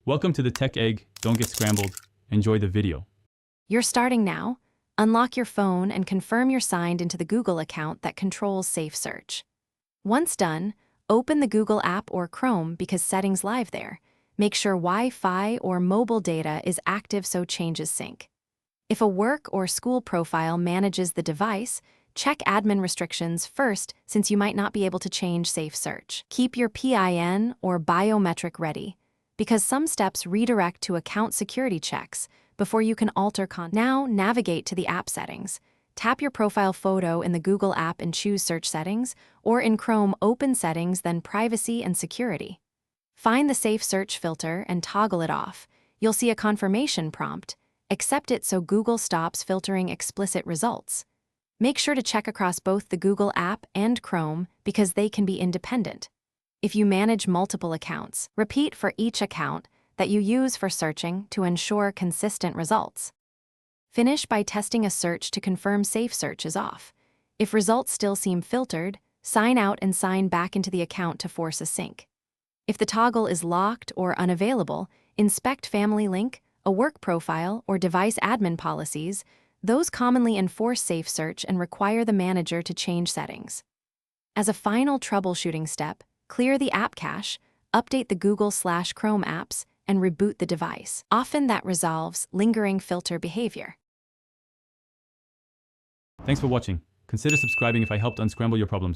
Welcome to the Tech Egg. Don't get scrambled. Enjoy the video. You're starting now. Unlock your phone and confirm you're signed into the Google account that controls Safe Search. Once done, open the Google app or Chrome because settings live there. Make sure Wi-Fi or mobile data is active so changes sync. If a work or school profile manages the device, check admin restrictions first since you might not be able to change Safe Search. Keep your PIN or biometric ready, because some steps redirect to account security checks before you can alter content. Now navigate to the app settings. Tap your profile photo in the Google app and choose Search Settings, or in Chrome, open Settings, then Privacy and Security. Find the Safe Search filter and toggle it off. You'll see a confirmation prompt. Accept it so Google stops filtering explicit results. Make sure to check across both the Google app and Chrome because they can be independent. If you manage multiple accounts, repeat for each account that you use for searching to ensure consistent results. Finish by testing a search to confirm Safe Search is off. If results still seem filtered, sign out and sign back into the account to force a sync. If the toggle is locked or unavailable, inspect Family Link, a work profile, or device admin policies. Those commonly enforce Safe Search and require the manager to change settings. As a final troubleshooting step, clear the app cache, update the Google/Chrome apps, and reboot the device. Often that resolves lingering filter behavior. Thanks for watching. Consider subscribing if I helped unscramble your problems.